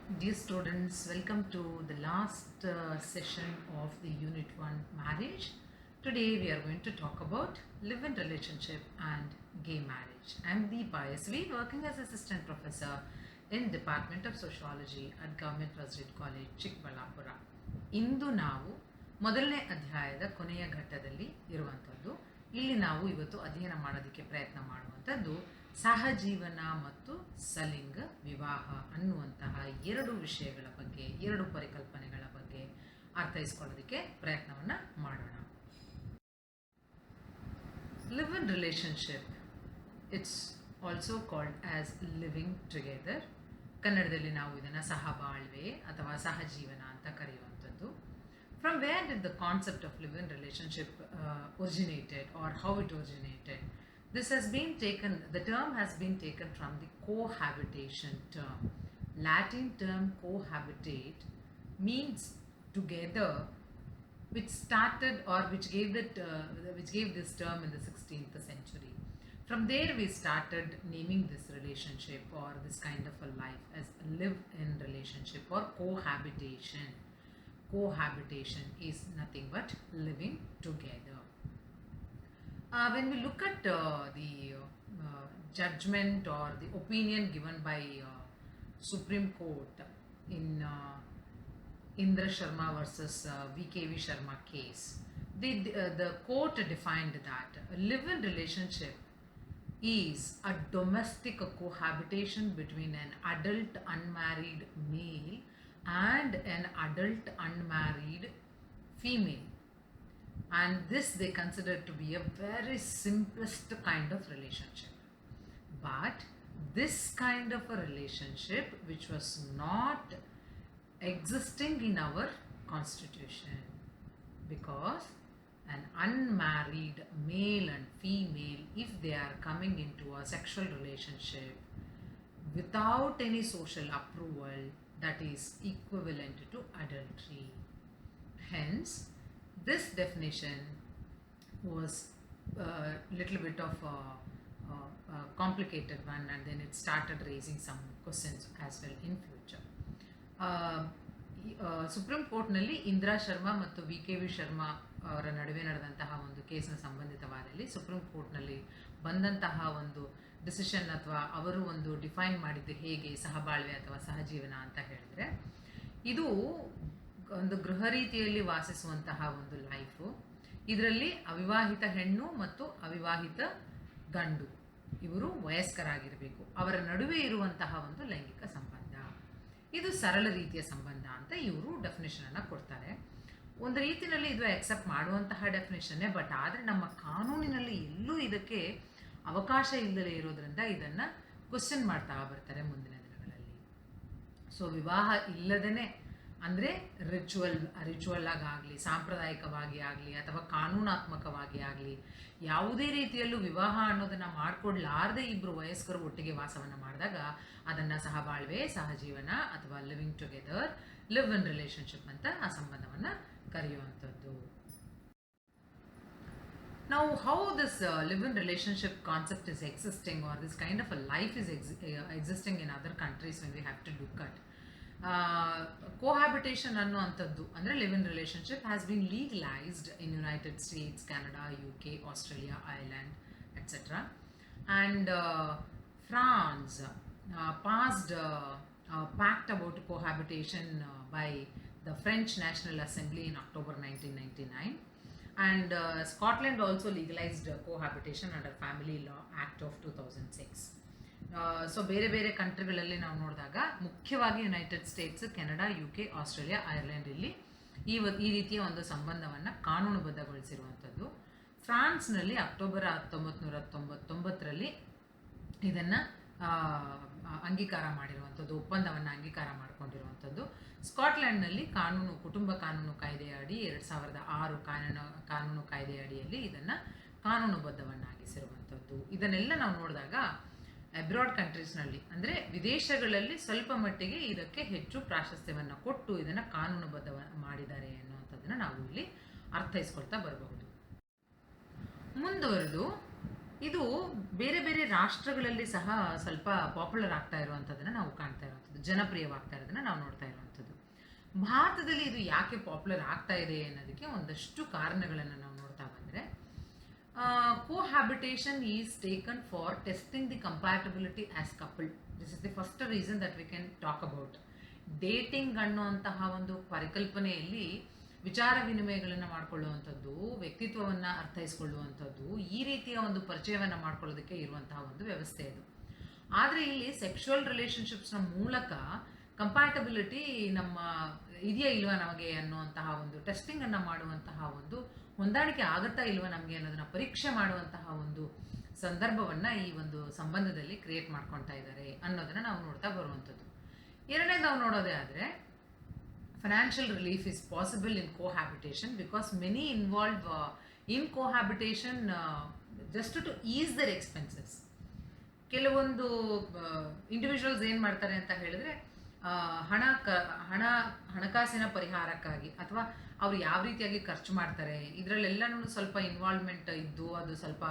Dear students, welcome to the last session of the Unit 1 Marriage. Today we are going to talk about live-in relationship and gay marriage. I am Deepa SV, working as assistant professor in Department of Sociology at Government Resident College, Chikbalapura. ಇಂದು ನಾವು ಮೊದಲನೇ ಅಧ್ಯಾಯದ ಕೊನೆಯ ಘಟ್ಟದಲ್ಲಿ ಇರುವಂಥದ್ದು. ಇಲ್ಲಿ ನಾವು ಇವತ್ತು ಅಧ್ಯಯನ ಮಾಡೋದಕ್ಕೆ ಪ್ರಯತ್ನ ಮಾಡುವಂಥದ್ದು ಸಹಜೀವನ ಮತ್ತು ಸಲಿಂಗ ವಿವಾಹ ಅನ್ನುವಂತಹ ಎರಡು ವಿಷಯಗಳ ಬಗ್ಗೆ, ಎರಡು ಪರಿಕಲ್ಪನೆಗಳ ಬಗ್ಗೆ ಅರ್ಥೈಸ್ಕೊಳ್ಳೋದಕ್ಕೆ ಪ್ರಯತ್ನವನ್ನು ಮಾಡೋಣ. Live in relationship, it's also called as living together. ಕನ್ನಡದಲ್ಲಿ ನಾವು ಇದನ್ನು ಸಹಬಾಳ್ವೆ ಅಥವಾ ಸಹಜೀವನ ಅಂತ ಕರೆಯುವಂಥದ್ದು. From where did the concept of live-in relationship originated, or how it originated? This has been taken, the term has been taken from the cohabitation term. Latin term cohabitate means together, which started or which gave this term in the 16th century. From there we started naming this relationship or this kind of a life as live-in relationship or cohabitation. Cohabitation is nothing but living together. When we look at the judgment or the opinion given by Supreme Court in Indra Sharma versus VKV Sharma case, the court defined that a live-in relationship is a domestic cohabitation between an adult unmarried male and an adult unmarried female, and this they consider to be a very simplest kind of relationship. But this kind of a relationship, which was not existing in our constitution, because an unmarried male and female, if they are coming into a sexual relationship without any social approval, that is equivalent to adultery. Hence, this definition was a little bit of a complicated one, and then it started raising some questions as well in future. Supreme ಕೋರ್ಟ್ನಲ್ಲಿ ಇಂದಿರಾ ಶರ್ಮಾ ಮತ್ತು V K V Sharma ಅವರ ನಡುವೆ ನಡೆದಂತಹ ಒಂದು ಕೇಸ್ನ ಸಂಬಂಧಿತವಾದಲ್ಲಿ supreme ಕೋರ್ಟ್ನಲ್ಲಿ ಬಂದಂತಹ ಒಂದು ಡಿಸಿಷನ್ ಅಥವಾ ಅವರು ಒಂದು ಡಿಫೈನ್ ಮಾಡಿದ್ದು ಹೇಗೆ ಸಹಬಾಳ್ವೆ ಅಥವಾ ಸಹಜೀವನ ಅಂತ ಹೇಳಿದ್ರೆ, ಇದು ಒಂದು ಗೃಹ ರೀತಿಯಲ್ಲಿ ವಾಸಿಸುವಂತಹ ಒಂದು ಲೈಫು. ಇದರಲ್ಲಿ ಅವಿವಾಹಿತ ಹೆಣ್ಣು ಮತ್ತು ಅವಿವಾಹಿತ ಗಂಡು ಇವರು ವಯಸ್ಕರಾಗಿರಬೇಕು. ಅವರ ನಡುವೆ ಇರುವಂತಹ ಒಂದು ಲೈಂಗಿಕ ಸಂಬಂಧ, ಇದು ಸರಳ ರೀತಿಯ ಸಂಬಂಧ ಅಂತ ಇವರು ಡೆಫಿನೇಷನನ್ನು ಕೊಡ್ತಾರೆ. ಒಂದು ರೀತಿಯಲ್ಲಿ ಇದು ಅಕ್ಸೆಪ್ಟ್ ಮಾಡುವಂತಹ ಡೆಫಿನೇಷನ್ನೇ, ಬಟ್ ಆದರೆ ನಮ್ಮ ಕಾನೂನಿನಲ್ಲಿ ಎಲ್ಲೂ ಇದಕ್ಕೆ ಅವಕಾಶ ಇಲ್ಲದೆ ಇರೋದ್ರಿಂದ ಇದನ್ನು ಕ್ವಶನ್ ಮಾಡ್ತಾ ಬರ್ತಾರೆ ಮುಂದಿನ ದಿನಗಳಲ್ಲಿ. ಸೊ ವಿವಾಹ ಇಲ್ಲದೇ ಅಂದರೆ ರಿಚುವಲ್ ಆಗಲಿ, ಸಾಂಪ್ರದಾಯಿಕವಾಗಿ ಆಗಲಿ ಅಥವಾ ಕಾನೂನಾತ್ಮಕವಾಗಿ ಆಗಲಿ, ಯಾವುದೇ ರೀತಿಯಲ್ಲೂ ವಿವಾಹ ಅನ್ನೋದನ್ನು ಮಾಡಿಕೊಡ್ಲಾರ್ದೆ ಇಬ್ಬರು ವಯಸ್ಕರು ಒಟ್ಟಿಗೆ ವಾಸವನ್ನು ಮಾಡಿದಾಗ ಅದನ್ನು ಸಹಬಾಳ್ವೆ, ಸಹಜೀವನ ಅಥವಾ living together, live in relationship ಅಂತ ಆ ಸಂಬಂಧವನ್ನು ಕರೆಯುವಂಥದ್ದು. Now, how this live-in relationship concept is existing, or this kind of a life is existing in other countries when we have to look at. Cohabitation ಅನ್ನುವಂಥದ್ದು ಅಂದರೆ live-in relationship has been legalized in United States, Canada, UK, Australia, Ireland, etc. And France passed a pact about cohabitation by the French National Assembly in October 1999. And Scotland also legalized cohabitation under Family Law Act of 2006. So ಬೇರೆ ಬೇರೆ ಕಂಟ್ರಿಗಳಲ್ಲಿ ನಾವು ನೋಡಿದಾಗ ಮುಖ್ಯವಾಗಿ United States, Canada, UK, Australia, Ireland ಇಲ್ಲಿ ಈ ರೀತಿಯ ಒಂದು ಸಂಬಂಧವನ್ನು ಕಾನೂನುಬದ್ಧಗೊಳಿಸಿರುವಂಥದ್ದು. ಫ್ರಾನ್ಸ್ನಲ್ಲಿ ಅಕ್ಟೋಬರ್ 1999ರಲ್ಲಿ ಇದನ್ನು ಅಂಗೀಕಾರ ಮಾಡಿರುವಂಥದ್ದು, ಒಪ್ಪಂದವನ್ನು ಅಂಗೀಕಾರ ಮಾಡಿಕೊಂಡಿರುವಂಥದ್ದು. ಸ್ಕಾಟ್ಲೆಂಡ್ನಲ್ಲಿ ಕುಟುಂಬ ಕಾನೂನು ಕಾಯ್ದೆಯ ಅಡಿ 2006 ಕಾನೂನು ಕಾಯ್ದೆಯ ಅಡಿಯಲ್ಲಿ ಇದನ್ನು ಕಾನೂನುಬದ್ಧವನ್ನಾಗಿಸಿರುವಂಥದ್ದು. ಇದನ್ನೆಲ್ಲ ನಾವು ನೋಡಿದಾಗ ಅಬ್ರಾಡ್ ಕಂಟ್ರೀಸ್ನಲ್ಲಿ ಅಂದರೆ ವಿದೇಶಗಳಲ್ಲಿ ಸ್ವಲ್ಪ ಮಟ್ಟಿಗೆ ಇದಕ್ಕೆ ಹೆಚ್ಚು ಪ್ರಾಶಸ್ತ್ಯವನ್ನು ಕೊಟ್ಟು ಇದನ್ನು ಕಾನೂನುಬದ್ಧ ಮಾಡಿದ್ದಾರೆ ಅನ್ನುವಂಥದ್ದನ್ನು ನಾವು ಇಲ್ಲಿ ಅರ್ಥೈಸ್ಕೊಳ್ತಾ ಬರಬಹುದು. ಮುಂದುವರೆದು ಇದು ಬೇರೆ ಬೇರೆ ರಾಷ್ಟ್ರಗಳಲ್ಲಿ ಸಹ ಸ್ವಲ್ಪ ಪಾಪ್ಯುಲರ್ ಆಗ್ತಾ ಇರುವಂಥದ್ದನ್ನು ನಾವು ಕಾಣ್ತಾ ಇರುವಂಥದ್ದು. ಜನಪ್ರಿಯವಾಗ್ತಾ ಇರೋದನ್ನ ನಾವು ನೋಡ್ತಾ ಇರುವಂಥದ್ದು. ಭಾರತದಲ್ಲಿ ಇದು ಯಾಕೆ ಪಾಪ್ಯುಲರ್ ಆಗ್ತಾ ಇದೆ ಅನ್ನೋದಕ್ಕೆ ಒಂದಷ್ಟು ಕಾರಣಗಳನ್ನು ನಾವು ನೋಡ್ತಾ ಬಂದರೆ, cohabitation is taken for testing the compatibility as couple. This is the first reason that we can talk about. Dating ಅನ್ನುವಂತಹ ಒಂದು ಪರಿಕಲ್ಪನೆಯಲ್ಲಿ ವಿಚಾರ ವಿನಿಮಯಗಳನ್ನು ಮಾಡಿಕೊಳ್ಳುವಂಥದ್ದು, ವ್ಯಕ್ತಿತ್ವವನ್ನು ಅರ್ಥೈಸ್ಕೊಳ್ಳುವಂಥದ್ದು, ಈ ರೀತಿಯ ಒಂದು ಪರಿಚಯವನ್ನು ಮಾಡ್ಕೊಳ್ಳೋದಕ್ಕೆ ಇರುವಂತಹ ಒಂದು ವ್ಯವಸ್ಥೆ ಇದು. ಆದರೆ ಇಲ್ಲಿ ಸೆಕ್ಷುವಲ್ ರಿಲೇಷನ್ಶಿಪ್ಸ್ನ ಮೂಲಕ ಕಂಪ್ಯಾಟಬಿಲಿಟಿ ನಮ್ಮ ಇದೆಯಾ ಇಲ್ವಾ ನಮಗೆ ಅನ್ನುವಂತಹ ಒಂದು ಟೆಸ್ಟಿಂಗನ್ನು ಮಾಡುವಂತಹ ಒಂದು ಹೊಂದಾಣಿಕೆ ಆಗುತ್ತಾ ಇಲ್ವಾ ನಮಗೆ ಅನ್ನೋದನ್ನ ಪರೀಕ್ಷೆ ಮಾಡುವಂತಹ ಒಂದು ಸಂದರ್ಭವನ್ನು ಈ ಒಂದು ಸಂಬಂಧದಲ್ಲಿ ಕ್ರಿಯೇಟ್ ಮಾಡ್ಕೊಳ್ತಾ ಇದ್ದಾರೆ ಅನ್ನೋದನ್ನು ನಾವು ನೋಡ್ತಾ ಬರುವಂಥದ್ದು. ಎರಡನೇದು ನಾವು ನೋಡೋದೇ ಆದರೆ, financial relief is possible in cohabitation because many involve in cohabitation just to ease their expenses. ಕೆಲವೊಂದು ಇಂಡಿವಿಜುವಲ್ಸ್ ಏನು ಮಾಡ್ತಾರೆ ಅಂತ ಹೇಳಿದ್ರೆ, ಹಣಕಾಸಿನ ಪರಿಹಾರಕ್ಕಾಗಿ ಅಥವಾ ಅವ್ರು ಯಾವ ರೀತಿಯಾಗಿ ಖರ್ಚು ಮಾಡ್ತಾರೆ ಇದರಲ್ಲೆಲ್ಲನೂ ಸ್ವಲ್ಪ ಇನ್ವಾಲ್ವ್ಮೆಂಟ್ ಇದ್ದು ಅದು ಸ್ವಲ್ಪ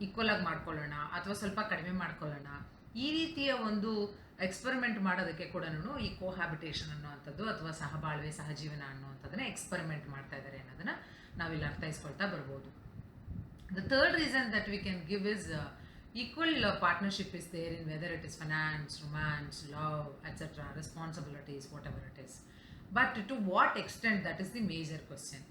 ಈಕ್ವಲ್ ಆಗಿ ಮಾಡ್ಕೊಳ್ಳೋಣ ಅಥವಾ ಸ್ವಲ್ಪ ಕಡಿಮೆ ಮಾಡ್ಕೊಳ್ಳೋಣ, ಈ ರೀತಿಯ ಒಂದು ಎಕ್ಸ್ಪೆರಿಮೆಂಟ್ ಮಾಡೋದಕ್ಕೆ ಕೂಡ ಈ ಕೋಹ್ಯಾಬಿಟೇಷನ್ ಅನ್ನುವಂಥದ್ದು ಅಥವಾ ಸಹಬಾಳ್ವೆ ಸಹಜೀವನ ಅನ್ನುವಂಥದ್ದನ್ನ ಎಕ್ಸ್ಪೆರಿಮೆಂಟ್ ಮಾಡ್ತಾ ಇದ್ದಾರೆ ಅನ್ನೋದನ್ನ ನಾವಿಲ್ಲಿ ಅರ್ಥೈಸ್ಕೊಳ್ತಾ ಬರ್ಬೋದು. The third reason that we can give is equal partnership is there in whether it is finance, romance, love, etc., responsibilities, whatever it is. But to what extent, that is the major question.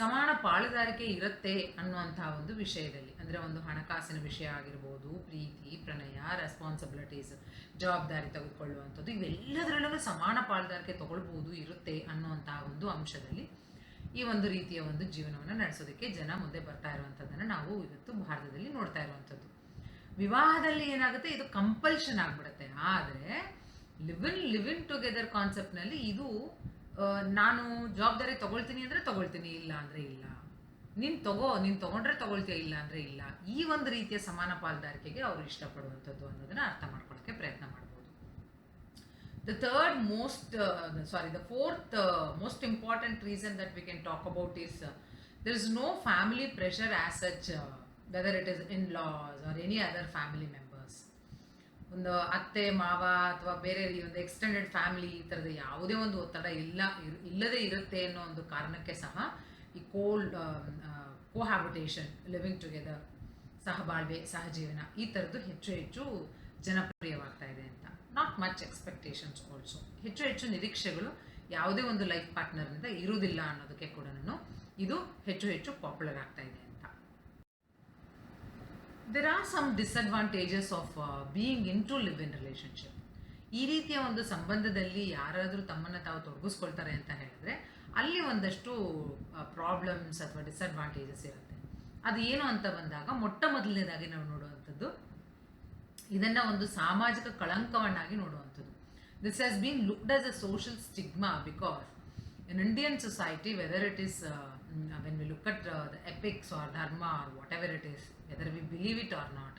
ಸಮಾನ ಪಾಳುದಾರಿಕೆ ಇರುತ್ತೆ ಅನ್ನುವಂತಹ ಒಂದು ವಿಷಯದಲ್ಲಿ, ಅಂದರೆ ಒಂದು ಹಣಕಾಸಿನ ವಿಷಯ ಆಗಿರ್ಬೋದು, ಪ್ರೀತಿ, ಪ್ರಣಯ, ರೆಸ್ಪಾನ್ಸಿಬಿಲಿಟೀಸ್, ಜವಾಬ್ದಾರಿ ತೆಗೆದುಕೊಳ್ಳುವಂಥದ್ದು, ಇವೆಲ್ಲದರಲ್ಲೂ ಸಮಾನ ಪಾಳುದಾರಿಕೆ ತಗೊಳ್ಬೋದು ಇರುತ್ತೆ ಅನ್ನುವಂತಹ ಒಂದು ಅಂಶದಲ್ಲಿ ಈ ಒಂದು ರೀತಿಯ ಒಂದು ಜೀವನವನ್ನು ನಡೆಸೋದಕ್ಕೆ ಜನ ಮುಂದೆ ಬರ್ತಾ ಇರುವಂಥದ್ದನ್ನು ನಾವು ಇವತ್ತು ಭಾರತದಲ್ಲಿ ನೋಡ್ತಾ ಇರುವಂಥದ್ದು. ವಿವಾಹದಲ್ಲಿ ಏನಾಗುತ್ತೆ, ಇದು ಕಂಪಲ್ಷನ್ ಆಗಿಬಿಡುತ್ತೆ. ಆದರೆ ಲಿವ್ ಇನ್ ಟುಗೆದರ್ ಕಾನ್ಸೆಪ್ಟ್ನಲ್ಲಿ ಇದು ನಾನು ಜವಾಬ್ದಾರಿ ತಗೊಳ್ತೀನಿ ಅಂದರೆ ತಗೊಳ್ತೀನಿ, ಇಲ್ಲ ಅಂದರೆ ಇಲ್ಲ, ನೀನು ತಗೊಂಡ್ರೆ ತಗೊಳ್ತೀಯ, ಇಲ್ಲ ಅಂದರೆ ಇಲ್ಲ, ಈ ಒಂದು ರೀತಿಯ ಸಮಾನ ಪಾಲುದಾರಿಕೆಗೆ ಅವರು ಇಷ್ಟಪಡುವಂಥದ್ದು ಅನ್ನೋದನ್ನ ಅರ್ಥ ಮಾಡ್ಕೊಳ್ಳೋಕ್ಕೆ ಪ್ರಯತ್ನ ಮಾಡ್ಬೋದು. The fourth most important reason that we can talk about is there is no family pressure as such, whether it is in-laws or any other family members. ಒಂದು ಅತ್ತೆ ಮಾವ ಅಥವಾ ಬೇರೆ ಈ ಒಂದು ಎಕ್ಸ್ಟೆಂಡೆಡ್ ಫ್ಯಾಮಿಲಿ ಈ ಥರದ ಯಾವುದೇ ಒಂದು ಒತ್ತಡ ಇಲ್ಲದೆ ಇರುತ್ತೆ ಅನ್ನೋ ಒಂದು ಕಾರಣಕ್ಕೆ ಸಹ ಈ ಕೋಹ್ಯಾಬಿಟೇಷನ್, ಲಿವಿಂಗ್ ಟುಗೆದರ್, ಸಹಬಾಳ್ವೆ ಸಹಜೀವನ ಈ ಥರದ್ದು ಹೆಚ್ಚು ಜನಪ್ರಿಯವಾಗ್ತಾ ಇದೆ ಅಂತ. ನಾಟ್ ಮಚ್ ಎಕ್ಸ್ಪೆಕ್ಟೇಷನ್ಸ್ ಆಲ್ಸೋ, ಹೆಚ್ಚು ನಿರೀಕ್ಷೆಗಳು ಯಾವುದೇ ಒಂದು ಲೈಫ್ ಪಾರ್ಟ್ನರ್ನಿಂದ ಇರುವುದಿಲ್ಲ ಅನ್ನೋದಕ್ಕೆ ಕೂಡ ಇದು ಹೆಚ್ಚು ಪಾಪ್ಯುಲರ್ ಆಗ್ತಾ ಇದೆ ಅಂತ. There are some disadvantages of being into live-in relationship. ಈ ರೀತಿಯ ಒಂದು ಸಂಬಂಧದಲ್ಲಿ ಯಾರಾದರೂ ತಮ್ಮನ್ನು ತಾವು ತೊಡಗಿಸ್ಕೊಳ್ತಾರೆ ಅಂತ ಹೇಳಿದ್ರೆ ಅಲ್ಲಿ ಒಂದಷ್ಟು ಪ್ರಾಬ್ಲಮ್ಸ್ ಅಥವಾ ಡಿಸಡ್ವಾಂಟೇಜಸ್ ಇರುತ್ತೆ. ಅದು ಏನು ಅಂತ ಬಂದಾಗ, ಮೊಟ್ಟ ಮೊದಲನೇದಾಗಿ ನಾವು ನೋಡುವಂಥದ್ದು, ಇದನ್ನ ಒಂದು ಸಾಮಾಜಿಕ ಕಳಂಕವನ್ನಾಗಿ ನೋಡುವಂಥದ್ದು. This has been looked as a social stigma because in Indian society, whether it is when we look at the epics or dharma or whatever it is, whether we believe it or not,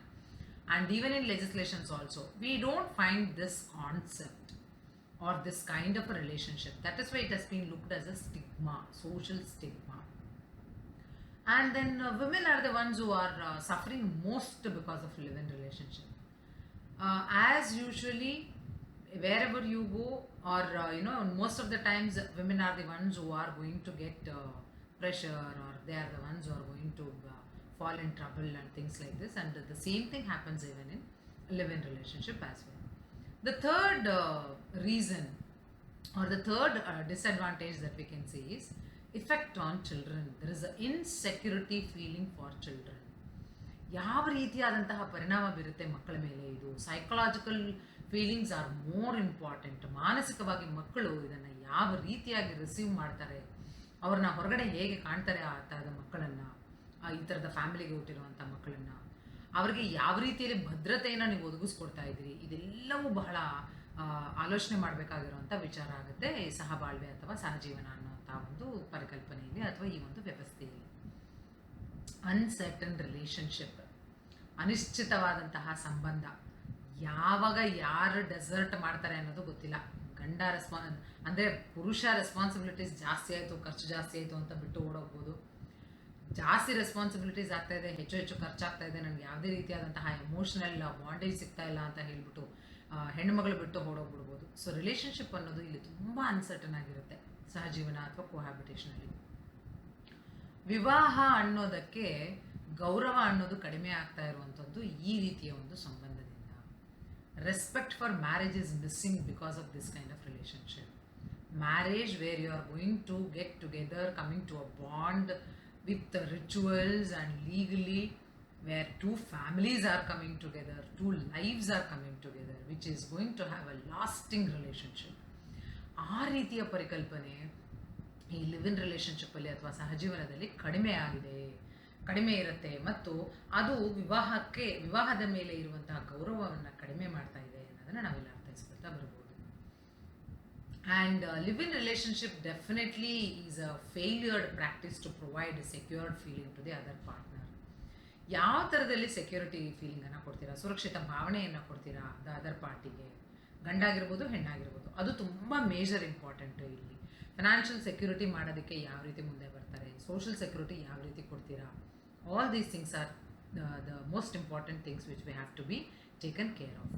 and even in legislations also, we don't find this concept or this kind of a relationship. That is why it has been looked as a stigma, social stigma. And then women are the ones who are suffering most because of live-in relationship. As usually, wherever you go, or most of the times women are the ones who are going to get pressure, or they are the ones who are going to fall in trouble and things like this, and the same thing happens even in live-in relationship as well. The third reason or the third disadvantage that we can see is effect on children. There is an insecurity feeling for children. ಯಾವ ರೀತಿಯಾದಂತಹ ಪರಿಣಾಮ ಬೀರುತ್ತೆ ಮಕ್ಕಳ ಮೇಲೆ, ಇದು psychological feelings are more important. ಮಾನಸಿಕವಾಗಿ ಮಕ್ಕಳು ಇದನ್ನು ಯಾವ ರೀತಿಯಾಗಿ ರಿಸೀವ್ ಮಾಡ್ತಾರೆ, ಅವ್ರನ್ನ ಹೊರಗಡೆ ಹೇಗೆ ಕಾಣ್ತಾರೆ, ಆ ಥರದ ಮಕ್ಕಳನ್ನು, ಈ ಥರದ ಫ್ಯಾಮಿಲಿಗೆ ಹುಟ್ಟಿರುವಂಥ ಮಕ್ಕಳನ್ನು, ಅವರಿಗೆ ಯಾವ ರೀತಿಯಲ್ಲಿ ಭದ್ರತೆಯನ್ನು ನೀವು ಒದಗಿಸ್ಕೊಡ್ತಾ ಇದ್ದೀರಿ, ಇದೆಲ್ಲವೂ ಬಹಳ ಆಲೋಚನೆ ಮಾಡಬೇಕಾಗಿರುವಂಥ ವಿಚಾರ ಆಗುತ್ತೆ ಈ ಸಹಬಾಳ್ವೆ ಅಥವಾ ಸಹಜೀವನ ಅನ್ನುವಂಥ ಒಂದು ಪರಿಕಲ್ಪನೆಯಲ್ಲಿ ಅಥವಾ ಈ ಒಂದು ವ್ಯವಸ್ಥೆಯಲ್ಲಿ. ಅನ್ಸರ್ಟನ್ ರಿಲೇಷನ್ಶಿಪ್, ಅನಿಶ್ಚಿತವಾದಂತಹ ಸಂಬಂಧ, ಯಾವಾಗ ಯಾರು ಡೆಸರ್ಟ್ ಮಾಡ್ತಾರೆ ಅನ್ನೋದು ಗೊತ್ತಿಲ್ಲ. ಗಂಡ ಅಂದರೆ ಪುರುಷ ರೆಸ್ಪಾನ್ಸಿಬಿಲಿಟೀಸ್ ಜಾಸ್ತಿ ಆಯಿತು, ಖರ್ಚು ಜಾಸ್ತಿ ಆಯಿತು ಅಂತ ಬಿಟ್ಟು ಓಡೋಗ್ಬೋದು. ಜಾಸ್ತಿ ರೆಸ್ಪಾನ್ಸಿಬಿಲಿಟೀಸ್ ಆಗ್ತಾಯಿದೆ, ಹೆಚ್ಚು ಖರ್ಚಾಗ್ತಾ ಇದೆ, ನನಗೆ ಯಾವುದೇ ರೀತಿಯಾದಂತಹ ಎಮೋಷನಲ್ ಬಾಂಡೇಜ್ ಸಿಗ್ತಾ ಇಲ್ಲ ಅಂತ ಹೇಳ್ಬಿಟ್ಟು ಹೆಣ್ಣುಮಗಳು ಬಿಟ್ಟು ಹೊರಡೋಗ್ಬಿಡ್ಬೋದು. ಸೊ ರಿಲೇಷನ್ಶಿಪ್ ಅನ್ನೋದು ಇಲ್ಲಿ ತುಂಬ ಅನ್ಸರ್ಟನ್ ಆಗಿರುತ್ತೆ ಸಹಜೀವನ ಅಥವಾ ಕೋಹ್ಯಾಬಿಟೇಷನಲ್ಲಿ. ವಿವಾಹ ಅನ್ನೋದಕ್ಕೆ ಗೌರವ ಅನ್ನೋದು ಕಡಿಮೆ ಆಗ್ತಾ ಇರುವಂಥದ್ದು ಈ ರೀತಿಯ ಒಂದು ಸಂಬಂಧದಿಂದ. Respect for marriage is missing because of this kind of relationship. Marriage where you are going to get together, coming to a bond with the rituals and legally, where two families are coming together, two lives are coming together, which is going to have a lasting relationship. ಆ ರೀತಿಯ ಪರಿಕಲ್ಪನೆ ಈ live in ರಿಲೇಷನ್ಶಿಪ್ಪಲ್ಲಿ ಅಥವಾ ಸಹಜೀವನದಲ್ಲಿ ಕಡಿಮೆ ಇರುತ್ತೆ, ಮತ್ತು ಅದು ವಿವಾಹದ ಮೇಲೆ ಇರುವಂತಹ ಗೌರವವನ್ನು ಕಡಿಮೆ ಮಾಡ್ತಾ ಇದೆ ಅನ್ನೋದನ್ನು ನಾವೆಲ್ಲ ಅರ್ಥೈಸ್ಕೊಳ್ತಾ ಬರ್ಬೋದು. And live-in relationship definitely is a failured practice to provide a secured feeling to the other partner. ಯಾವ ಥರದಲ್ಲಿ ಸೆಕ್ಯೂರಿಟಿ ಫೀಲಿಂಗನ್ನು ಕೊಡ್ತೀರಾ, ಸುರಕ್ಷಿತ ಭಾವನೆಯನ್ನು ಕೊಡ್ತೀರಾ ದ ಅದರ್ ಪಾರ್ಟಿಗೆ, ಗಂಡಾಗಿರ್ಬೋದು ಹೆಣ್ಣಾಗಿರ್ಬೋದು, ಅದು ತುಂಬ ಮೇಜರ್ ಇಂಪಾರ್ಟೆಂಟು ಇಲ್ಲಿ. ಫಿನಾನ್ಷಿಯಲ್ ಸೆಕ್ಯೂರಿಟಿ ಮಾಡೋದಕ್ಕೆ ಯಾವ ರೀತಿ ಮುಂದೆ ಬರ್ತಾರೆ, ಸೋಷಿಯಲ್ ಸೆಕ್ಯೂರಿಟಿ ಯಾವ ರೀತಿ ಕೊಡ್ತೀರಾ, all these things are the most important things which we have to be taken care of.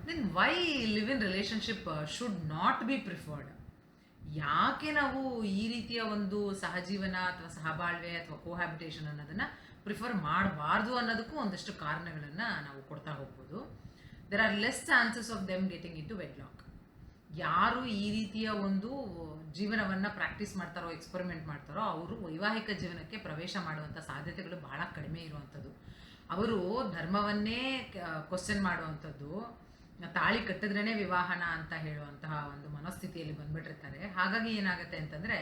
Then why live in relationship should not be preferred? ಯಾಕೆ ನಾವು ಈ ರೀತಿಯ ಒಂದು ಸಹಜೀವನ ಅಥವಾ ಸಹಬಾಳ್ವೆ ಅಥವಾ ಕೋಹ್ಯಾಬಿಟೇಷನ್ ಅನ್ನೋದನ್ನು ಪ್ರಿಫರ್ ಮಾಡಬಾರ್ದು ಅನ್ನೋದಕ್ಕೂ ಒಂದಷ್ಟು ಕಾರಣಗಳನ್ನು ನಾವು ಕೊಡ್ತಾ ಹೋಗ್ಬೋದು. There are less chances of them getting into wedlock. ಯಾರು ಈ ರೀತಿಯ ಒಂದು ಜೀವನವನ್ನು ಪ್ರಾಕ್ಟೀಸ್ ಮಾಡ್ತಾರೋ, ಎಕ್ಸ್ಪರಿಮೆಂಟ್ ಮಾಡ್ತಾರೋ, ಅವರು ವೈವಾಹಿಕ ಜೀವನಕ್ಕೆ ಪ್ರವೇಶ ಮಾಡುವಂಥ ಸಾಧ್ಯತೆಗಳು ಬಹಳ ಕಡಿಮೆ ಇರುವಂಥದ್ದು. ಅವರು ಧರ್ಮವನ್ನೇ ಕ್ವಶನ್ ಮಾಡುವಂಥದ್ದು, ತಾಳಿ ಕಟ್ಟಿದ್ರೇ ವಿವಾಹನ ಅಂತ ಹೇಳುವಂತಹ ಒಂದು ಮನಸ್ಥಿತಿಯಲ್ಲಿ ಬಂದ್ಬಿಟ್ಟಿರ್ತಾರೆ. ಹಾಗಾಗಿ ಏನಾಗುತ್ತೆ ಅಂತಂದರೆ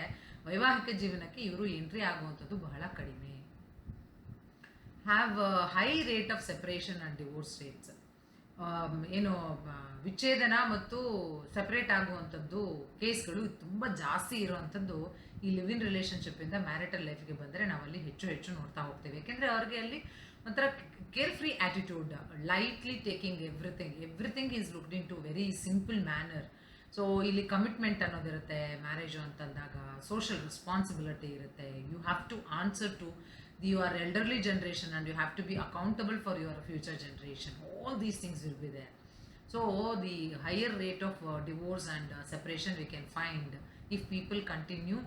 ವೈವಾಹಿಕ ಜೀವನಕ್ಕೆ ಇವರು ಎಂಟ್ರಿ ಆಗುವಂಥದ್ದು ಬಹಳ ಕಡಿಮೆ. Have high rate of separation and divorce rates. ವಿಚ್ಛೇದನ ಮತ್ತು ಸೆಪರೇಟ್ ಆಗುವಂಥದ್ದು ಕೇಸ್ಗಳು ತುಂಬ ಜಾಸ್ತಿ ಇರುವಂಥದ್ದು ಈ ಲಿವ್ ಇನ್ ರಿಲೇಷನ್ಶಿಪ್ಪಿಂದ ಮ್ಯಾರಿಟಲ್ ಲೈಫ್ಗೆ ಬಂದರೆ ನಾವಲ್ಲಿ ಹೆಚ್ಚು ನೋಡ್ತಾ ಹೋಗ್ತೇವೆ. ಯಾಕೆಂದರೆ ಅವ್ರಿಗೆ ಅಲ್ಲಿ ಒಂಥರ carefree attitude, lightly taking everything is looked into very simple manner. So ಇಲ್ಲಿ ಕಮಿಟ್ಮೆಂಟ್ ಅನ್ನೋದಿರುತ್ತೆ ಮ್ಯಾರೇಜು ಅಂತಂದಾಗ, ಸೋಷಿಯಲ್ ರೆಸ್ಪಾನ್ಸಿಬಿಲಿಟಿ ಇರುತ್ತೆ. You have to answer to your elderly generation and you have to be accountable for your future generation. All these things will be there. So the higher rate of divorce and separation we can find if people continue,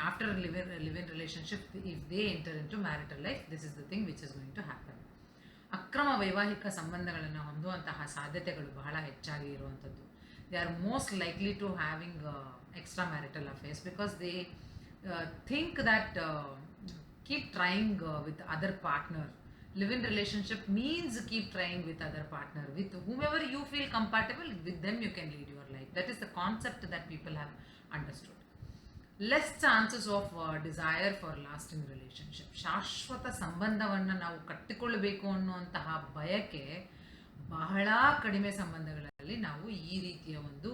after a live-in relationship, if they enter into marital life, this is the thing which is going to happen. ಅಕ್ರಮ ವೈವಾಹಿಕ ಸಂಬಂಧಗಳನ್ನು ಹೊಂದುವಂತಹ ಸಾಧ್ಯತೆಗಳು ಬಹಳ ಹೆಚ್ಚಾಗಿ ಇರುವಂಥದ್ದು. They are most likely to having extra marital affairs because they think that keep trying with other partner. Live-in relationship means keep trying with other partner, with whomever you feel compatible with them you can lead your life. That is the concept that people have understood. Less chances of desire for lasting relationship. ಶಾಶ್ವತ ಸಂಬಂಧವನ್ನು ನಾವು ಕಟ್ಟಿಕೊಳ್ಳಬೇಕು ಅನ್ನುವಂತಹ ಬಯಕೆ ಬಹಳ ಕಡಿಮೆ ಸಂಬಂಧಗಳಲ್ಲಿ ನಾವು ಈ ರೀತಿಯ ಒಂದು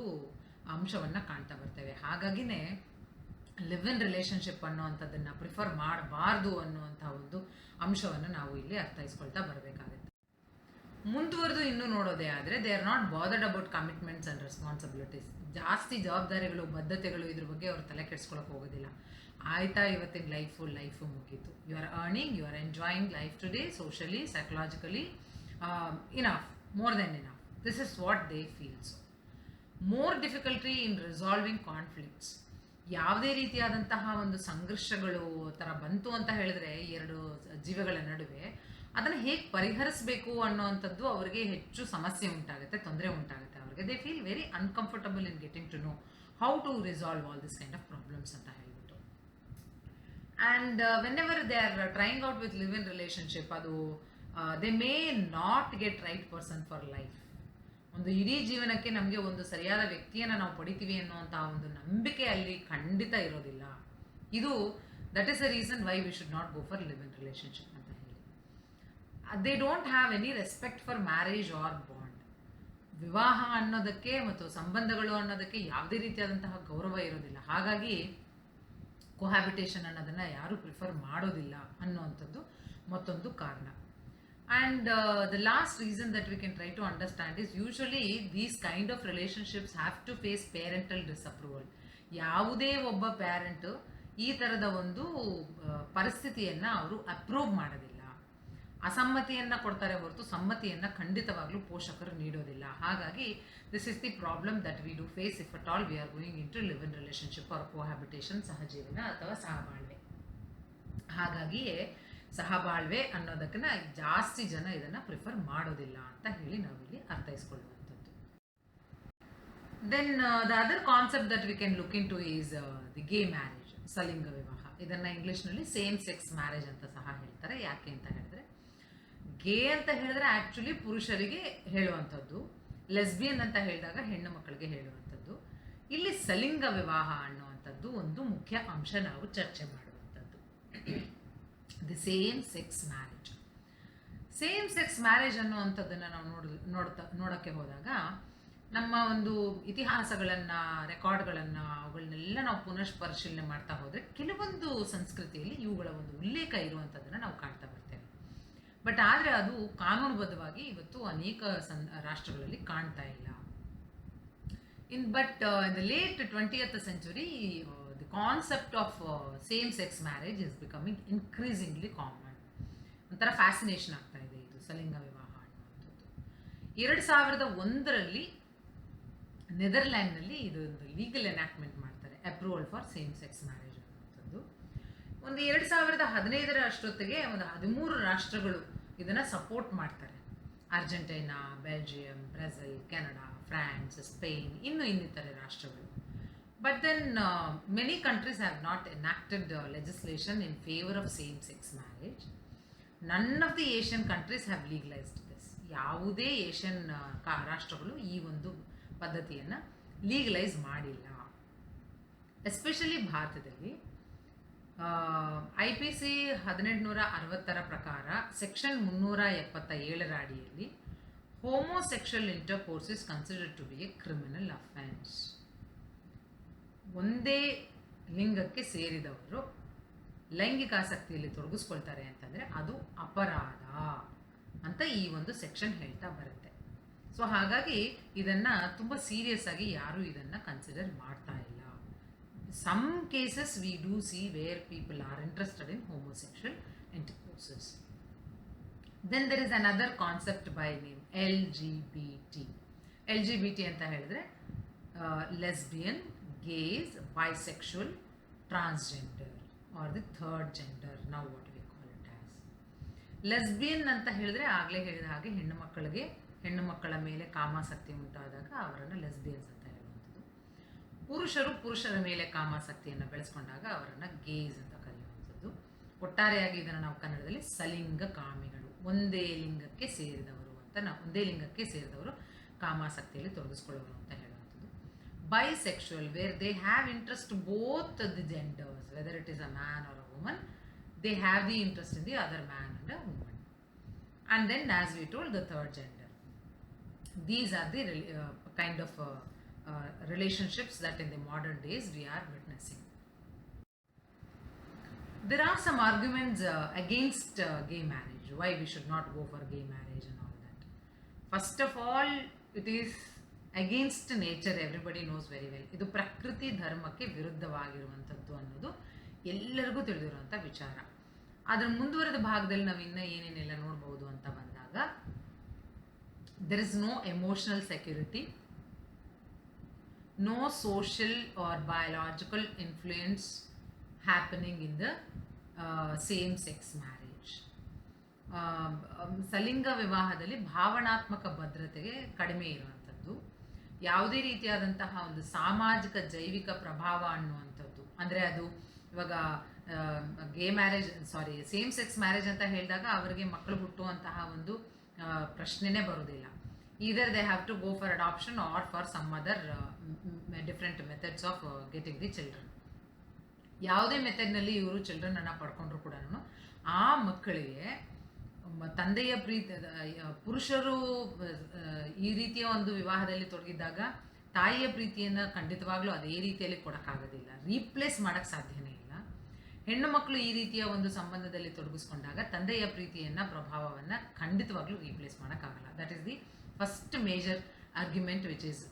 ಅಂಶವನ್ನು ಕಾಣ್ತಾ ಬರ್ತೇವೆ. ಹಾಗಾಗಿನೇ ಲಿವ್ ಇನ್ ರಿಲೇಷನ್ಶಿಪ್ ಅನ್ನುವಂಥದ್ದನ್ನು ಪ್ರಿಫರ್ ಮಾಡಬಾರ್ದು ಅನ್ನುವಂಥ ಒಂದು ಅಂಶವನ್ನು ನಾವು ಇಲ್ಲಿ ಅರ್ಥೈಸ್ಕೊಳ್ತಾ ಬರಬೇಕಾಗುತ್ತೆ. ಮುಂದುವರೆದು ಇನ್ನೂ ನೋಡೋದೇ ಆದರೆ they are not bothered about commitments and responsibilities. ಜಾಸ್ತಿ ಜವಾಬ್ದಾರಿಗಳು, ಬದ್ಧತೆಗಳು ಇದ್ರ ಬಗ್ಗೆ ಅವ್ರು ತಲೆ ಕೆಡಿಸ್ಕೊಳಕ್ಕೆ ಹೋಗೋದಿಲ್ಲ. ಆಯ್ತಾ, ಇವತ್ತಿನ ಲೈಫು ಮುಗೀತು. You are earning, you are enjoying life today, socially, psychologically, enough, more than enough. This is what they feel. So more difficulty in resolving conflicts. ಯಾವುದೇ ರೀತಿಯಾದಂತಹ ಒಂದು ಸಂಘರ್ಷಗಳು ಥರ ಬಂತು ಅಂತ ಹೇಳಿದ್ರೆ ಎರಡು ಜೀವಗಳ ನಡುವೆ ಅದನ್ನು ಹೇಗೆ ಪರಿಹರಿಸಬೇಕು ಅನ್ನೋವಂಥದ್ದು ಅವರಿಗೆ ಹೆಚ್ಚು ಸಮಸ್ಯೆ ಉಂಟಾಗುತ್ತೆ, ತೊಂದರೆ ಉಂಟಾಗುತ್ತೆ ಅವರಿಗೆ. They feel very uncomfortable in getting to know how to resolve all this kind of problems ಅಂತ ಹೇಳ್ಬಿಟ್ಟು. And whenever they are trying out with live in relationship, ಅದು they may not get right person for life. ಒಂದು ಇಡೀ ಜೀವನಕ್ಕೆ ನಮಗೆ ಒಂದು ಸರಿಯಾದ ವ್ಯಕ್ತಿಯನ್ನು ನಾವು ಪಡಿತೀವಿ ಅನ್ನುವಂಥ ಒಂದು ನಂಬಿಕೆ ಅಲ್ಲಿ ಖಂಡಿತ ಇರೋದಿಲ್ಲ. ಇದು that is the reason why we should not go for live in relationship ಅಂತ ಹೇಳಿ. They don't have any respect for marriage or bond. ವಿವಾಹ ಅನ್ನೋದಕ್ಕೆ ಮತ್ತು ಸಂಬಂಧಗಳು ಅನ್ನೋದಕ್ಕೆ ಯಾವುದೇ ರೀತಿಯಾದಂತಹ ಗೌರವ ಇರೋದಿಲ್ಲ. ಹಾಗಾಗಿ ಕೋಹ್ಯಾಬಿಟೇಷನ್ ಅನ್ನೋದನ್ನು ಯಾರೂ ಪ್ರಿಫರ್ ಮಾಡೋದಿಲ್ಲ ಅನ್ನುವಂಥದ್ದು ಮತ್ತೊಂದು ಕಾರಣ. And the last reason that we can try to understand is usually these kind of relationships have to face parental disapproval. ಯಾವುದೇ ಒಬ್ಬ ಪ್ಯಾರೆಂಟ್ ಈ ಥರದ ಒಂದು ಪರಿಸ್ಥಿತಿಯನ್ನು ಅವರು ಅಪ್ರೂವ್ ಮಾಡೋದಿಲ್ಲ. ಅಸಮ್ಮತಿಯನ್ನು ಕೊಡ್ತಾರೆ ಹೊರತು ಸಮ್ಮತಿಯನ್ನು ಖಂಡಿತವಾಗ್ಲೂ ಪೋಷಕರು ನೀಡೋದಿಲ್ಲ. ಹಾಗಾಗಿ this is the problem that we do face if at all we are going into live in relationship or cohabitation, ಸಹಜೀವನ ಅಥವಾ ಸಹಬಾಳ್ವೆ. ಹಾಗಾಗಿಯೇ ಸಹಬಾಳ್ವೆ ಅನ್ನೋದಕ್ಕನ್ನ ಜಾಸ್ತಿ ಜನ ಇದನ್ನು ಪ್ರಿಫರ್ ಮಾಡೋದಿಲ್ಲ ಅಂತ ಹೇಳಿ ನಾವಿಲ್ಲಿ ಅರ್ಥೈಸ್ಕೊಳ್ಳುವಂಥದ್ದು. Then the other concept that we can look into is the gay marriage, ಸಲಿಂಗ ವಿವಾಹ. ಇದನ್ನು ಇಂಗ್ಲೀಷ್ನಲ್ಲಿ ಸೇಮ್ ಸೆಕ್ಸ್ ಮ್ಯಾರೇಜ್ ಅಂತ ಸಹ ಹೇಳ್ತಾರೆ. ಯಾಕೆ ಅಂತ ಹೇಳಿದ್ರೆ, ಗೇ ಅಂತ ಹೇಳಿದ್ರೆ ಆ್ಯಕ್ಚುಲಿ ಪುರುಷರಿಗೆ ಹೇಳುವಂಥದ್ದು, ಲೆಸ್ಬಿಯನ್ ಅಂತ ಹೇಳಿದಾಗ ಹೆಣ್ಣು ಮಕ್ಕಳಿಗೆ ಹೇಳುವಂಥದ್ದು. ಇಲ್ಲಿ ಸಲಿಂಗ ವಿವಾಹ ಅನ್ನುವಂಥದ್ದು ಒಂದು ಮುಖ್ಯ ಅಂಶ ನಾವು ಚರ್ಚೆ ಮಾಡುವಂಥದ್ದು. The same sex marriage. Same sex marriage ಅನ್ನುವಂಥದ್ದನ್ನು ನಾವು ನೋಡೋಕ್ಕೆ ಹೋದಾಗ ನಮ್ಮ ಒಂದು ಇತಿಹಾಸಗಳನ್ನು, ರೆಕಾರ್ಡ್ಗಳನ್ನು, ಅವುಗಳನ್ನೆಲ್ಲ ನಾವು ಪುನಃ ಪರಿಶೀಲನೆ ಮಾಡ್ತಾ ಹೋದರೆ ಕೆಲವೊಂದು ಸಂಸ್ಕೃತಿಯಲ್ಲಿ ಇವುಗಳ ಒಂದು ಉಲ್ಲೇಖ ಇರುವಂಥದ್ದನ್ನು ನಾವು ಕಾಣ್ತಾ ಬರ್ತೇವೆ. ಬಟ್ ಆದರೆ ಅದು ಕಾನೂನುಬದ್ಧವಾಗಿ ಇವತ್ತು ಅನೇಕ ರಾಷ್ಟ್ರಗಳಲ್ಲಿ ಕಾಣ್ತಾ ಇಲ್ಲ. In the late 20th century, the concept of same sex marriage is becoming increasingly common. ಒಂಥರ ಫ್ಯಾಸಿನೇಷನ್ ಆಗ್ತಾ ಇದೆ ಇದು ಸಲಿಂಗ ವಿವಾಹ ಅನ್ನುವಂಥದ್ದು. 2001ರಲ್ಲಿ ನೆದರ್ಲ್ಯಾಂಡ್ನಲ್ಲಿ ಇದೊಂದು ಲೀಗಲ್ ಎನಾಕ್ಟ್ಮೆಂಟ್ ಮಾಡ್ತಾರೆ, approval for same sex marriage ಅನ್ನುವಂಥದ್ದು. ಒಂದು 2015 ಅಷ್ಟೊತ್ತಿಗೆ ಒಂದು 13 ರಾಷ್ಟ್ರಗಳು ಇದನ್ನು ಸಪೋರ್ಟ್ ಮಾಡ್ತಾರೆ. Argentina, Belgium, Brazil, Canada, France, Spain, ಇನ್ನಿತರೆ ರಾಷ್ಟ್ರಗಳು. But then many countries have not enacted legislation in favour of same sex marriage. None of the Asian countries have legalised this. ಯಾವುದೇ ಏಷ್ಯನ್ ರಾಷ್ಟ್ರಗಳು ಈ ಒಂದು ಪದ್ಧತಿಯನ್ನು ಲೀಗಲೈಸ್ ಮಾಡಿಲ್ಲ. Especially ಭಾರತದಲ್ಲಿ IPC 1860 ಪ್ರಕಾರ ಸೆಕ್ಷನ್ 377 ಅಡಿಯಲ್ಲಿ homosexual intercourse is considered to be a criminal offence. ಒಂದೇ ಲಿಂಗಕ್ಕೆ ಸೇರಿದವರು ಲೈಂಗಿಕ ಆಸಕ್ತಿಯಲ್ಲಿ ತೊಡಗಿಸ್ಕೊಳ್ತಾರೆ ಅಂತಂದರೆ ಅದು ಅಪರಾಧ ಅಂತ ಈ ಒಂದು ಸೆಕ್ಷನ್ ಹೇಳ್ತಾ ಬರುತ್ತೆ. ಸೊ ಹಾಗಾಗಿ ಇದನ್ನು ತುಂಬ ಸೀರಿಯಸ್ ಆಗಿ ಯಾರೂ ಇದನ್ನು ಕನ್ಸಿಡರ್ ಮಾಡ್ತಾ ಇಲ್ಲ. Some cases we do see where people are interested in homosexual intercourses. Then there is another concept by name LGBT. LGBT ಅಂತ ಹೇಳಿದ್ರೆ lesbian, gays, bisexual, transgender or the third gender, now what we call it as. Lesbian ಅಂತ ಹೇಳಿದ್ರೆ ಆಗಲೇ ಹೇಳಿದ ಹಾಗೆ ಹೆಣ್ಣು ಮಕ್ಕಳ ಮೇಲೆ ಕಾಮಾಸಕ್ತಿ ಉಂಟಾದಾಗ ಅವರನ್ನು ಲೆಸ್ಬಿಯನ್ಸ್ ಅಂತ ಹೇಳುವಂಥದ್ದು. ಪುರುಷರ ಮೇಲೆ ಕಾಮಾಸಕ್ತಿಯನ್ನು ಬೆಳೆಸ್ಕೊಂಡಾಗ ಅವರನ್ನು ಗೇಸ್ ಅಂತ ಕರೆಯುವಂಥದ್ದು. ಒಟ್ಟಾರೆಯಾಗಿ ಇದನ್ನು ನಾವು ಕನ್ನಡದಲ್ಲಿ ಸಲಿಂಗ ಕಾಮಿಗಳು, ಒಂದೇ ಲಿಂಗಕ್ಕೆ ಸೇರಿದವರು ಕಾಮಾಸಕ್ತಿಯಲ್ಲಿ ತೊಡಗಿಸ್ಕೊಳ್ಳೋರು ಅಂತ ಹೇಳುವಂಥದ್ದು. Bisexual, where they have interest both the genders, whether it is a man or a woman, they have the interest in the other man and a woman. And then as we told the third gender. These are the kind of relationships that in the modern days we are witnessing. There are some arguments against gay marriage, why we should not go for gay marriage and all that. First of all, it is against nature, everybody knows very well. ಇದು ಪ್ರಕೃತಿ ಧರ್ಮಕ್ಕೆ ವಿರುದ್ಧವಾಗಿರುವಂಥದ್ದು ಅನ್ನೋದು ಎಲ್ಲರಿಗೂ ತಿಳಿದಿರುವಂಥ ವಿಚಾರ. ಅದರ ಮುಂದುವರೆದ ಭಾಗದಲ್ಲಿ ನಾವು ಇನ್ನೂ ಏನೇನೆಲ್ಲ ನೋಡ್ಬೋದು ಅಂತ ಬಂದಾಗ, there is no emotional security, no social or biological influence happening in the same sex marriage. ಸಲಿಂಗ ವಿವಾಹದಲ್ಲಿ ಭಾವನಾತ್ಮಕ ಭದ್ರತೆಗೆ ಕಡಿಮೆ ಇರುವಂಥದ್ದು, ಯಾವುದೇ ರೀತಿಯಾದಂತಹ ಒಂದು ಸಾಮಾಜಿಕ ಜೈವಿಕ ಪ್ರಭಾವ ಅನ್ನುವಂಥದ್ದು. ಅಂದರೆ ಅದು ಇವಾಗ ಸೇಮ್ ಸೆಕ್ಸ್ ಮ್ಯಾರೇಜ್ ಅಂತ ಹೇಳಿದಾಗ ಅವರಿಗೆ ಮಕ್ಕಳು ಹುಟ್ಟುವಂತಹ ಒಂದು ಪ್ರಶ್ನೆನೇ ಬರೋದಿಲ್ಲ. either they have to go for adoption or for some other different methods of getting the children. ಯಾವುದೇ ಮೆಥಡ್ನಲ್ಲಿ ಇವರು ಚಿಲ್ಡ್ರನ್ನನ್ನು ಪಡ್ಕೊಂಡ್ರು ಕೂಡ ಆ ಮಕ್ಕಳಿಗೆ ತಂದೆಯ ಪುರುಷರು ಈ ರೀತಿಯ ಒಂದು ವಿವಾಹದಲ್ಲಿ ತೊಡಗಿದ್ದಾಗ ತಾಯಿಯ ಪ್ರೀತಿಯನ್ನು ಖಂಡಿತವಾಗ್ಲೂ ಅದೇ ರೀತಿಯಲ್ಲಿ ಕೊಡೋಕ್ಕಾಗೋದಿಲ್ಲ, ರೀಪ್ಲೇಸ್ ಮಾಡೋಕ್ಕೆ ಸಾಧ್ಯನೇ ಇಲ್ಲ. ಹೆಣ್ಣು ಮಕ್ಕಳು ಈ ರೀತಿಯ ಒಂದು ಸಂಬಂಧದಲ್ಲಿ ತೊಡಗಿಸ್ಕೊಂಡಾಗ ತಂದೆಯ ಪ್ರೀತಿಯನ್ನು, ಪ್ರಭಾವವನ್ನು ಖಂಡಿತವಾಗ್ಲೂ ರೀಪ್ಲೇಸ್ ಮಾಡೋಕ್ಕಾಗಲ್ಲ. That is the first major argument which is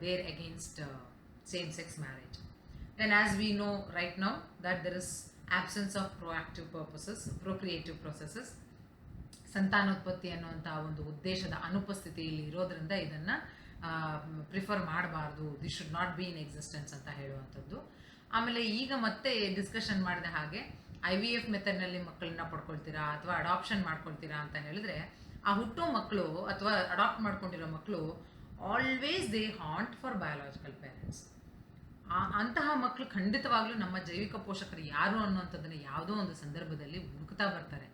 there against same sex marriage. Then as we know right now that there is absence of procreative processes, ಸಂತಾನೋತ್ಪತ್ತಿ ಅನ್ನುವಂಥ ಒಂದು ಉದ್ದೇಶದ ಅನುಪಸ್ಥಿತಿ ಇಲ್ಲಿ ಇರೋದ್ರಿಂದ ಇದನ್ನು ಪ್ರಿಫರ್ ಮಾಡಬಾರ್ದು, this should not B in existence ಅಂತ ಹೇಳುವಂಥದ್ದು. ಆಮೇಲೆ ಈಗ ಮತ್ತೆ ಡಿಸ್ಕಷನ್ ಮಾಡಿದ ಹಾಗೆ IVF ಮೆಥಡ್ನಲ್ಲಿ ಮಕ್ಕಳನ್ನ ಪಡ್ಕೊಳ್ತೀರಾ ಅಥವಾ ಅಡಾಪ್ಷನ್ ಮಾಡ್ಕೊಳ್ತೀರಾ ಅಂತ ಹೇಳಿದ್ರೆ, ಆ ಹುಟ್ಟೋ ಮಕ್ಕಳು ಅಥವಾ ಅಡಾಪ್ಟ್ ಮಾಡ್ಕೊಂಡಿರೋ ಮಕ್ಕಳು always they haunt for biological parents. ಅಂತಹ ಮಕ್ಕಳು ಖಂಡಿತವಾಗ್ಲೂ ನಮ್ಮ ಜೈವಿಕ ಪೋಷಕರು ಯಾರು ಅನ್ನುವಂಥದ್ದನ್ನು ಯಾವುದೋ ಒಂದು ಸಂದರ್ಭದಲ್ಲಿ ಹುಡುಕ್ತಾ ಬರ್ತಾರೆ.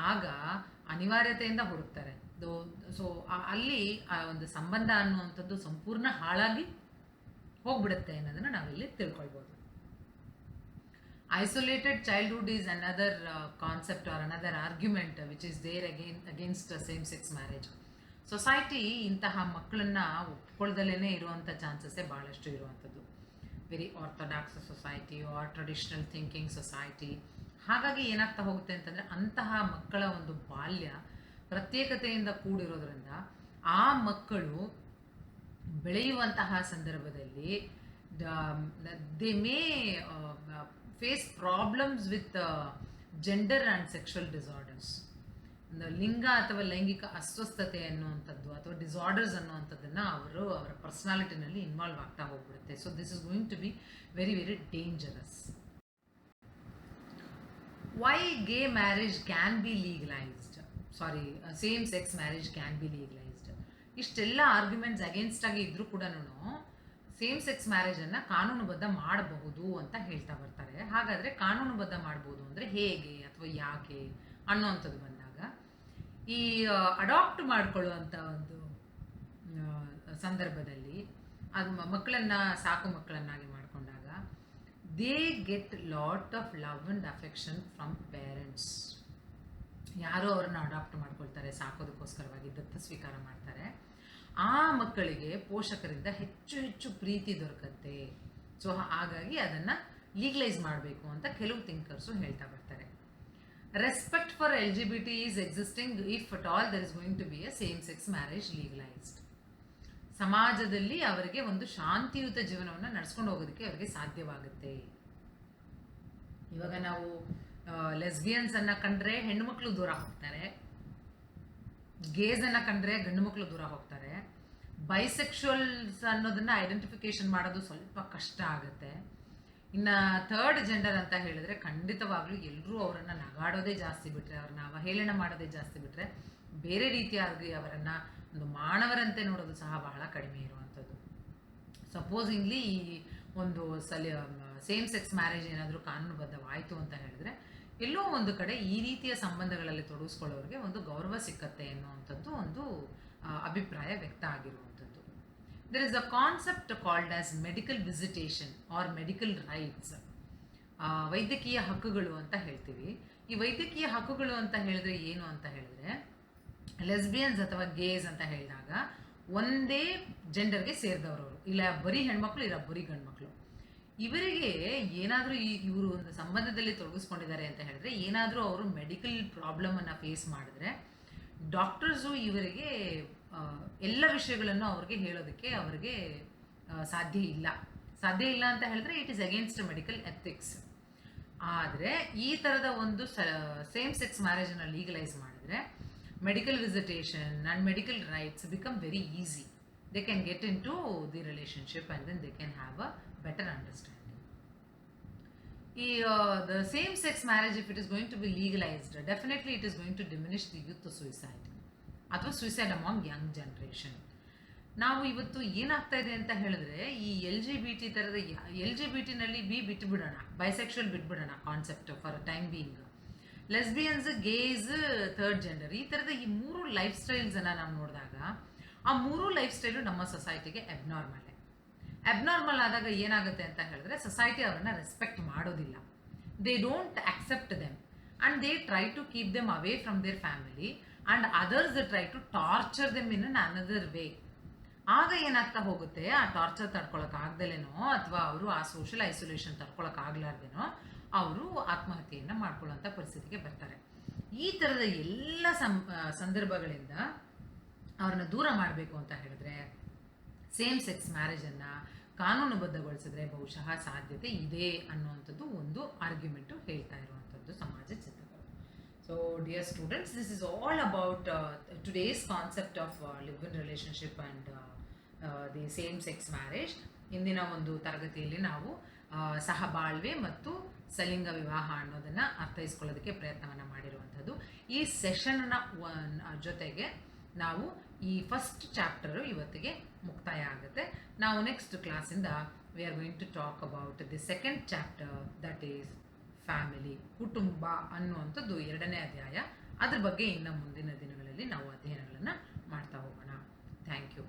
ಆಗ ಅನಿವಾರ್ಯತೆಯಿಂದ ಹುಡುಕ್ತಾರೆ. ಸೊ ಅಲ್ಲಿ ಆ ಒಂದು ಸಂಬಂಧ ಅನ್ನುವಂಥದ್ದು ಸಂಪೂರ್ಣ ಹಾಳಾಗಿ ಹೋಗ್ಬಿಡುತ್ತೆ ಅನ್ನೋದನ್ನು ನಾವಿಲ್ಲಿ ತಿಳ್ಕೊಳ್ಬೋದು. Isolated childhood is another concept or another argument which is there against same sex marriage. Society ಇಂತಹ ಮಕ್ಕಳನ್ನ ಒಪ್ಕೊಳ್ದಲೇ ಇರುವಂಥ ಚಾನ್ಸಸ್ಸೇ ಭಾಳಷ್ಟು ಇರುವಂಥದ್ದು. Very orthodox society or traditional thinking society. ಹಾಗಾಗಿ ಏನಾಗ್ತಾ ಹೋಗುತ್ತೆ ಅಂತಂದರೆ, ಅಂತಹ ಮಕ್ಕಳ ಒಂದು ಬಾಲ್ಯ ಪ್ರತ್ಯೇಕತೆಯಿಂದ ಕೂಡಿರೋದ್ರಿಂದ ಆ ಮಕ್ಕಳು ಬೆಳೆಯುವಂತಹ ಸಂದರ್ಭದಲ್ಲಿ they may face problems with gender and sexual disorders. ಲಿಂಗ ಅಥವಾ ಲೈಂಗಿಕ ಅಸ್ವಸ್ಥತೆ ಅನ್ನುವಂಥದ್ದು ಅಥವಾ ಡಿಸಾರ್ಡರ್ಸ್ ಅನ್ನುವಂಥದ್ದನ್ನು ಅವರ ಪರ್ಸನಾಲಿಟಿನಲ್ಲಿ ಇನ್ವಾಲ್ವ್ ಆಗ್ತಾ ಹೋಗ್ಬಿಡುತ್ತೆ. So this is going to be very very dangerous. Why gay marriage can be legalized? Same sex marriage can be legalized. ಇಷ್ಟೆಲ್ಲ ಆರ್ಗ್ಯುಮೆಂಟ್ಸ್ ಅಗೇನ್ಸ್ಟ್ ಆಗಿ ಇದ್ರೂ ಕೂಡ ಸೇಮ್ ಸೆಕ್ಸ್ ಮ್ಯಾರೇಜನ್ನು ಕಾನೂನುಬದ್ಧ ಮಾಡಬಹುದು ಅಂತ ಹೇಳ್ತಾ ಬರ್ತಾರೆ. ಹಾಗಾದರೆ ಕಾನೂನುಬದ್ಧ ಮಾಡ್ಬೋದು ಅಂದರೆ ಹೇಗೆ ಅಥವಾ ಯಾಕೆ ಅನ್ನೋವಂಥದ್ದು ಬಂದಾಗ, ಈ ಅಡಾಪ್ಟ್ ಮಾಡ್ಕೊಳ್ಳುವಂಥ ಒಂದು ಸಂದರ್ಭದಲ್ಲಿ ಅದು ಮಕ್ಕಳನ್ನು ಸಾಕು ಮಕ್ಕಳನ್ನಾಗಿ ಮಾಡಿಕೊಂಡಾಗ they get lot of love and affection from parents. ಯಾರೋ ಅವ್ರನ್ನ ಅಡಾಪ್ಟ್ ಮಾಡ್ಕೊಳ್ತಾರೆ, ಸಾಕೋದಕ್ಕೋಸ್ಕರವಾಗಿ ದತ್ತ ಸ್ವೀಕಾರ ಮಾಡ್ತಾರೆ. ಆ ಮಕ್ಕಳಿಗೆ ಪೋಷಕರಿಂದ ಹೆಚ್ಚು ಹೆಚ್ಚು ಪ್ರೀತಿ ದೊರಕತ್ತೆ. ಸೊ ಹಾಗಾಗಿ ಅದನ್ನು ಲೀಗಲೈಸ್ ಮಾಡಬೇಕು ಅಂತ ಕೆಲವು ಥಿಂಕರ್ಸು ಹೇಳ್ತಾ ಬರ್ತಾರೆ. Respect for LGBT is existing if at all there is going to be a same sex marriage legalised. ಸಮಾಜದಲ್ಲಿ ಅವರಿಗೆ ಒಂದು ಶಾಂತಿಯುತ ಜೀವನವನ್ನು ನಡೆಸ್ಕೊಂಡು ಹೋಗೋದಕ್ಕೆ ಅವರಿಗೆ ಸಾಧ್ಯವಾಗುತ್ತೆ. ಇವಾಗ ನಾವು ಲೆಸ್ಬಿಯನ್ಸ್ ಅನ್ನ ಕಂಡ್ರೆ ಹೆಣ್ಣುಮಕ್ಳು ದೂರ ಹೋಗ್ತಾರೆ, ಗೇಸ್ ಅನ್ನ ಕಂಡ್ರೆ ಗಂಡು ಮಕ್ಕಳು ದೂರ ಹೋಗ್ತಾರೆ. ಬೈಸೆಕ್ಷುವಲ್ಸ್ ಅನ್ನೋದನ್ನ ಐಡೆಂಟಿಫಿಕೇಶನ್ ಮಾಡೋದು ಸ್ವಲ್ಪ ಕಷ್ಟ ಆಗುತ್ತೆ. ಇನ್ನು ಥರ್ಡ್ ಜೆಂಡರ್ ಅಂತ ಹೇಳಿದ್ರೆ ಖಂಡಿತವಾಗ್ಲೂ ಎಲ್ಲರೂ ಅವರನ್ನು ನಗಾಡೋದೇ ಜಾಸ್ತಿ ಬಿಟ್ಟರೆ, ಅವ್ರನ್ನ ಅವಹೇಳನ ಮಾಡೋದೇ ಜಾಸ್ತಿ ಬಿಟ್ಟರೆ, ಬೇರೆ ರೀತಿಯಾಗಿ ಅವರನ್ನು ಒಂದು ಮಾನವರಂತೆ ನೋಡೋದು ಸಹ ಬಹಳ ಕಡಿಮೆ ಇರುವಂಥದ್ದು. ಸಪೋಸಿಂಗ್ಲಿ ಈ ಒಂದು ಸೇಮ್ ಸೆಕ್ಸ್ ಮ್ಯಾರೇಜ್ ಏನಾದರೂ ಕಾನೂನುಬದ್ಧವಾಯಿತು ಅಂತ ಹೇಳಿದ್ರೆ, ಎಲ್ಲೋ ಒಂದು ಕಡೆ ಈ ರೀತಿಯ ಸಂಬಂಧಗಳಲ್ಲಿ ತೊಡಗಿಸ್ಕೊಳ್ಳೋರಿಗೆ ಒಂದು ಗೌರವ ಸಿಕ್ಕತ್ತೆ ಎನ್ನುವಂಥದ್ದು ಒಂದು ಅಭಿಪ್ರಾಯ ವ್ಯಕ್ತ ಆಗಿರುವಂಥದ್ದು. There is a concept called as medical visitation or medical rights. ವೈದ್ಯಕೀಯ ಹಕ್ಕುಗಳು ಅಂತ ಹೇಳ್ತೀವಿ. ಈ ವೈದ್ಯಕೀಯ ಹಕ್ಕುಗಳು ಅಂತ ಹೇಳಿದ್ರೆ ಏನು ಅಂತ ಹೇಳಿದ್ರೆ, ಲೆಸ್ಬಿಯನ್ಸ್ ಅಥವಾ ಗೇಸ್ ಅಂತ ಹೇಳಿದಾಗ ಒಂದೇ ಜೆಂಡರ್ಗೆ ಸೇರಿದವರು, ಇಲ್ಲ ಬರೀ ಹೆಣ್ಮಕ್ಳು ಇಲ್ಲ ಬರೀ ಗಂಡು ಮಕ್ಕಳು. ಇವರಿಗೆ ಏನಾದರೂ ಇವರು ಒಂದು ಸಂಬಂಧದಲ್ಲಿ ತೊಡಗಿಸ್ಕೊಂಡಿದ್ದಾರೆ ಅಂತ ಹೇಳಿದ್ರೆ, ಏನಾದರೂ ಅವರು ಮೆಡಿಕಲ್ ಪ್ರಾಬ್ಲಮನ್ನು ಫೇಸ್ ಮಾಡಿದ್ರೆ ಡಾಕ್ಟರ್ಸು ಇವರಿಗೆ ಎಲ್ಲ ವಿಷಯಗಳನ್ನು ಅವ್ರಿಗೆ ಹೇಳೋದಕ್ಕೆ ಅವರಿಗೆ ಸಾಧ್ಯ ಇಲ್ಲ ಅಂತ ಹೇಳಿದ್ರೆ it is against medical ethics. ಆದರೆ ಈ ಥರದ ಒಂದು ಸೇಮ್ ಸೆಕ್ಸ್ ಮ್ಯಾರೇಜನ್ನು ಲೀಗಲೈಸ್ ಮಾಡಿದ್ರೆ medical visitation and medical rights become very easy. They can get into the relationship and then they can have a better understanding. The same sex marriage, if it is going to be legalized, definitely it is going to diminish the youth suicide ಅಥವಾ suicide among young generation. ನಾವು ಇವತ್ತು ಏನಾಗ್ತಾ ಇದೆ ಅಂತ ಹೇಳಿದ್ರೆ, ಈ LGBT ಥರದ LGBT-ನಲ್ಲಿ ಬಿಟ್ಬಿಡೋಣ, ಬೈಸೆಕ್ಷುವಲ್ ಬಿಟ್ಬಿಡೋಣ concept for time being. Lesbians, gays, third gender, ಈ ಥರದ ಈ ಮೂರು ಲೈಫ್ ಸ್ಟೈಲ್ಸನ್ನು ನಾವು ನೋಡಿದಾಗ ಆ ಮೂರು ಲೈಫ್ ಸ್ಟೈಲು ನಮ್ಮ ಸೊಸೈಟಿಗೆ ಅಬ್ನಾರ್ಮಲ್ ಆದಾಗ ಏನಾಗುತ್ತೆ ಅಂತ ಹೇಳಿದ್ರೆ, ಸೊಸೈಟಿ ಅವರನ್ನು ರೆಸ್ಪೆಕ್ಟ್ ಮಾಡೋದಿಲ್ಲ. They don't accept them and they try to keep them away from their family and others try to torture them in an another way. ಆಗ ಏನಾಗ್ತಾ ಹೋಗುತ್ತೆ, ಆ ಟಾರ್ಚರ್ ತಡ್ಕೊಳಕ್ಕಾಗ್ದಲೇನೋ ಅಥವಾ ಅವರು ಆ ಸೋಷಿಯಲ್ ಐಸೋಲೇಷನ್ ತಡ್ಕೊಳಕ್ಕಾಗ್ಲಾರ್ದೇನೋ ಅವರು ಆತ್ಮಹತ್ಯೆಯನ್ನು ಮಾಡ್ಕೊಳ್ಳೋಂಥ ಪರಿಸ್ಥಿತಿಗೆ ಬರ್ತಾರೆ. ಈ ಥರದ ಎಲ್ಲ ಸಂದರ್ಭಗಳಿಂದ ಅವ್ರನ್ನ ದೂರ ಮಾಡಬೇಕು ಅಂತ ಹೇಳಿದ್ರೆ ಸೇಮ್ ಸೆಕ್ಸ್ ಮ್ಯಾರೇಜನ್ನು ಕಾನೂನುಬದ್ಧಗೊಳಿಸಿದ್ರೆ ಬಹುಶಃ ಸಾಧ್ಯತೆ ಇದೆ ಅನ್ನುವಂಥದ್ದು ಒಂದು ಆರ್ಗ್ಯುಮೆಂಟು ಹೇಳ್ತಾ ಇರುವಂಥದ್ದು ಸಮಾಜ ಚಿಂತಕರು. So dear students, this is all about today's concept of live-in relationship and the same-sex marriage. ಇಂದಿನ ಒಂದು ತರಗತಿಯಲ್ಲಿ ನಾವು ಸಹಬಾಳ್ವೆ ಮತ್ತು ಸಲಿಂಗ ವಿವಾಹ ಅನ್ನೋದನ್ನು ಅರ್ಥೈಸ್ಕೊಳ್ಳೋದಕ್ಕೆ ಪ್ರಯತ್ನವನ್ನು ಮಾಡಿರುವಂಥದ್ದು. ಈ ಸೆಷನ್ನ ಜೊತೆಗೆ ನಾವು ಈ ಫಸ್ಟ್ ಚಾಪ್ಟರು ಇವತ್ತಿಗೆ ಮುಕ್ತಾಯ ಆಗುತ್ತೆ. ನಾವು ನೆಕ್ಸ್ಟ್ ಕ್ಲಾಸಿಂದ we are going to talk about the second chapter, that is family, ಕುಟುಂಬ ಅನ್ನುವಂಥದ್ದು 2ನೇ ಅಧ್ಯಾಯ. ಅದ್ರ ಬಗ್ಗೆ ಇನ್ನು ಮುಂದಿನ ದಿನಗಳಲ್ಲಿ ನಾವು ಅಧ್ಯಯನಗಳನ್ನು ಮಾಡ್ತಾ ಹೋಗೋಣ. Thank you.